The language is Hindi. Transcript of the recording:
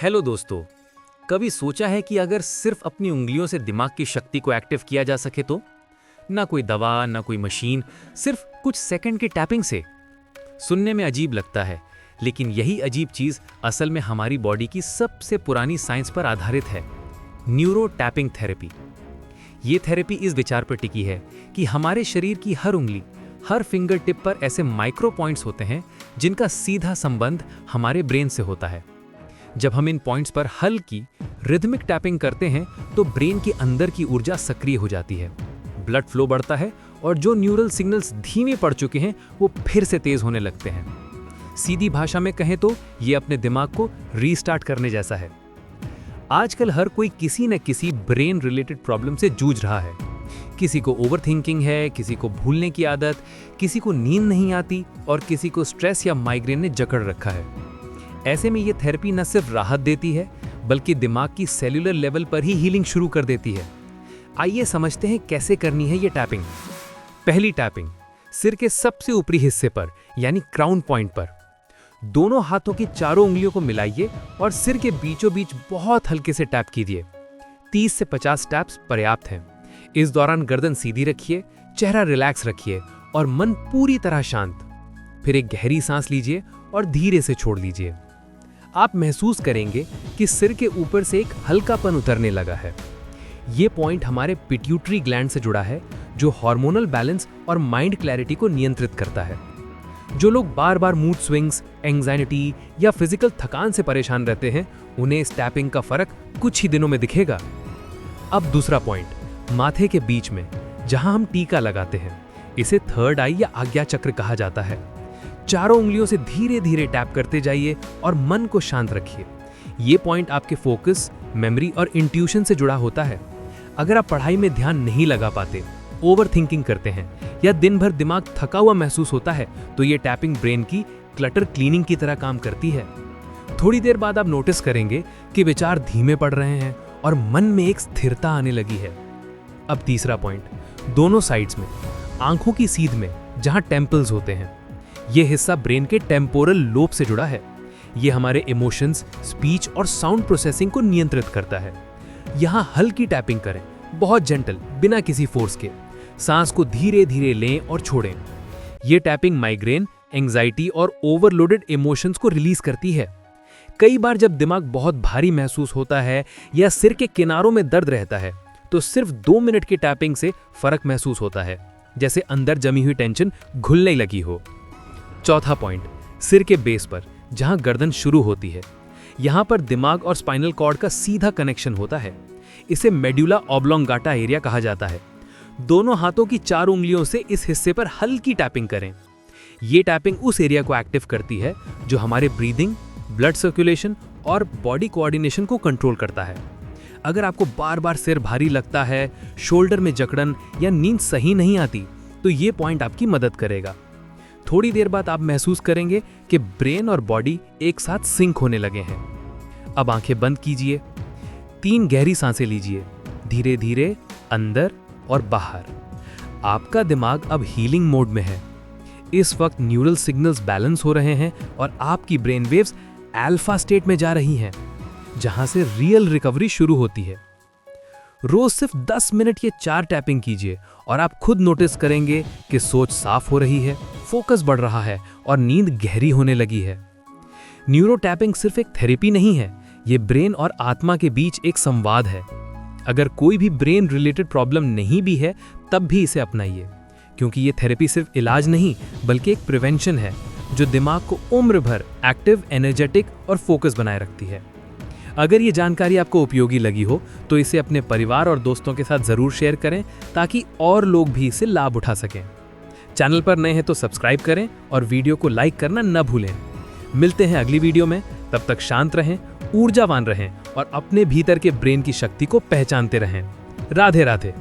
हेलो दोस्तों, कभी सोचा है कि अगर सिर्फ अपनी उंगलियों से दिमाग की शक्ति को एक्टिव किया जा सके तो? ना कोई दवा, ना कोई मशीन, सिर्फ कुछ सेकंड की टैपिंग से। सुनने में अजीब लगता है, लेकिन यही अजीब चीज असल में हमारी बॉडी की सबसे पुरानी साइंस पर आधारित है, न्यूरो टैपिंग थेरेपी। ये थेरेपी इस विचार पर टिकी है कि हमारे शरीर की हर उंगली, हर फिंगर टिप पर ऐसे माइक्रो पॉइंट्स होते हैं जिनका सीधा संबंध हमारे ब्रेन से होता है। जब हम इन पॉइंट्स पर हल्की रिदमिक टैपिंग करते हैं तो ब्रेन के अंदर की ऊर्जा सक्रिय हो जाती है, ब्लड फ्लो बढ़ता है और जो न्यूरल सिग्नल्स धीमे पड़ चुके हैं वो फिर से तेज होने लगते हैं। सीधी भाषा में कहें तो ये अपने दिमाग को रीस्टार्ट करने जैसा है। आजकल हर कोई किसी न किसी ब्रेन रिलेटेड प्रॉब्लम से जूझ रहा है। किसी को ओवरथिंकिंग है, किसी को भूलने की आदत, किसी को नींद नहीं आती और किसी को स्ट्रेस या माइग्रेन ने जकड़ रखा है। ऐसे में ये थेरेपी न सिर्फ राहत देती है बल्कि दिमाग की सेल्यूलर लेवल पर ही हीलिंग शुरू कर देती है। आइए समझते हैं कैसे करनी है ये टैपिंग। पहली टैपिंग, सिर के सबसे ऊपरी हिस्से पर यानी क्राउन पॉइंट पर। दोनों हाथों की चारों उंगलियों को मिलाइए और सिर के बीचों बीच बहुत हल्के से टैप कीजिए। 30 से 50 टैप्स पर्याप्त हैं। इस दौरान गर्दन सीधी रखिए, चेहरा रिलैक्स रखिए और मन पूरी तरह शांत। फिर एक गहरी सांस लीजिए और धीरे से छोड़ दीजिए। आप महसूस करेंगे कि सिर के ऊपर से एक हल्कापन उतरने लगा है। ये पॉइंट हमारे पिट्यूटरी ग्लैंड से जुड़ा है, जो हार्मोनल बैलेंस और माइंड क्लैरिटी को नियंत्रित करता है। जो लोग बार बार मूड स्विंग्स, एंजाइटी या फिजिकल थकान से परेशान रहते हैं, उन्हें इस टैपिंग का फर्क कुछ ही दिनों में दिखेगा। अब दूसरा पॉइंट, माथे के बीच में जहां हम टीका लगाते हैं, इसे थर्ड आई या आज्ञा चक्र कहा जाता है। चारों उंगलियों से धीरे धीरे टैप करते जाइए और मन को शांत रखिए। ये पॉइंट आपके फोकस, मेमोरी और इंट्यूशन से जुड़ा होता है। अगर आप पढ़ाई में ध्यान नहीं लगा पाते, ओवरथिंकिंग करते हैं या दिन भर दिमाग थका हुआ महसूस होता है, तो ये टैपिंग ब्रेन की क्लटर क्लीनिंग की तरह काम करती है। थोड़ी देर बाद आप नोटिस करेंगे कि विचार धीमे पड़ रहे हैं और मन में एक स्थिरता आने लगी है। अब तीसरा पॉइंट, दोनों साइड्स में आंखों की सीध में जहां टेम्पल्स होते हैं, यह हिस्सा ब्रेन के टेम्पोरल लोब से जुड़ा है। यह हमारे इमोशंस, स्पीच और साउंड प्रोसेसिंग को नियंत्रित करता है। यहां हल्की टैपिंग करें, बहुत जेंटल, बिना किसी फोर्स के। सांस को धीरे धीरे लें और छोड़ें। यह टैपिंग माइग्रेन, एंजाइटी और ओवरलोडेड इमोशंस को रिलीज करती है। कई बार जब दिमाग बहुत भारी महसूस होता है या सिर के किनारों में दर्द रहता है, तो सिर्फ 2 मिनट की टैपिंग से फर्क महसूस होता है, जैसे अंदर जमी हुई टेंशन घुलने लगी हो। चौथा पॉइंट, सिर के बेस पर जहां गर्दन शुरू होती है, यहां पर दिमाग और स्पाइनल कॉर्ड का सीधा कनेक्शन होता है। इसे मेडुला ऑब्लोंगाटा एरिया कहा जाता है। दोनों हाथों की 4 उंगलियों से इस हिस्से पर हल्की टैपिंग करें। ये टैपिंग उस एरिया को एक्टिव करती है जो हमारे ब्रीदिंग, ब्लड सर्कुलेशन और बॉडी कोऑर्डिनेशन को कंट्रोल करता है। अगर आपको बार बार सिर भारी लगता है, शोल्डर में जकड़न या नींद सही नहीं आती, तो ये पॉइंट आपकी मदद करेगा। थोड़ी देर बाद आप महसूस करेंगे कि ब्रेन और बॉडी एक साथ सिंक होने लगे हैं। अब आंखें बंद कीजिए, 3 गहरी सांसें लीजिए, धीरे धीरे अंदर और बाहर। आपका दिमाग अब हीलिंग मोड में है। इस वक्त न्यूरल सिग्नल्स बैलेंस हो रहे हैं और आपकी ब्रेन वेव्स अल्फा स्टेट में जा रही हैं, जहां से रियल रिकवरी शुरू होती है। रोज सिर्फ 10 मिनट ये 4 टैपिंग कीजिए और आप खुद नोटिस करेंगे कि सोच साफ हो रही है, फोकस बढ़ रहा है और नींद गहरी होने लगी है। न्यूरो टैपिंग सिर्फ एक थेरेपी नहीं है, ये ब्रेन और आत्मा के बीच एक संवाद है। अगर कोई भी ब्रेन रिलेटेड प्रॉब्लम नहीं भी है, तब भी इसे अपनाइए, क्योंकि ये थेरेपी सिर्फ इलाज नहीं बल्कि एक प्रिवेंशन है जो दिमाग को उम्र भर एक्टिव, एनर्जेटिक और फोकस बनाए रखती है। अगर ये जानकारी आपको उपयोगी लगी हो तो इसे अपने परिवार और दोस्तों के साथ जरूर शेयर करें, ताकि और लोग भी इससे लाभ उठा सकें। चैनल पर नए हैं तो सब्सक्राइब करें और वीडियो को लाइक करना न भूलें। मिलते हैं अगली वीडियो में, तब तक शांत रहें, ऊर्जावान रहें और अपने भीतर के ब्रेन की शक्ति को पहचानते रहें। राधे राधे।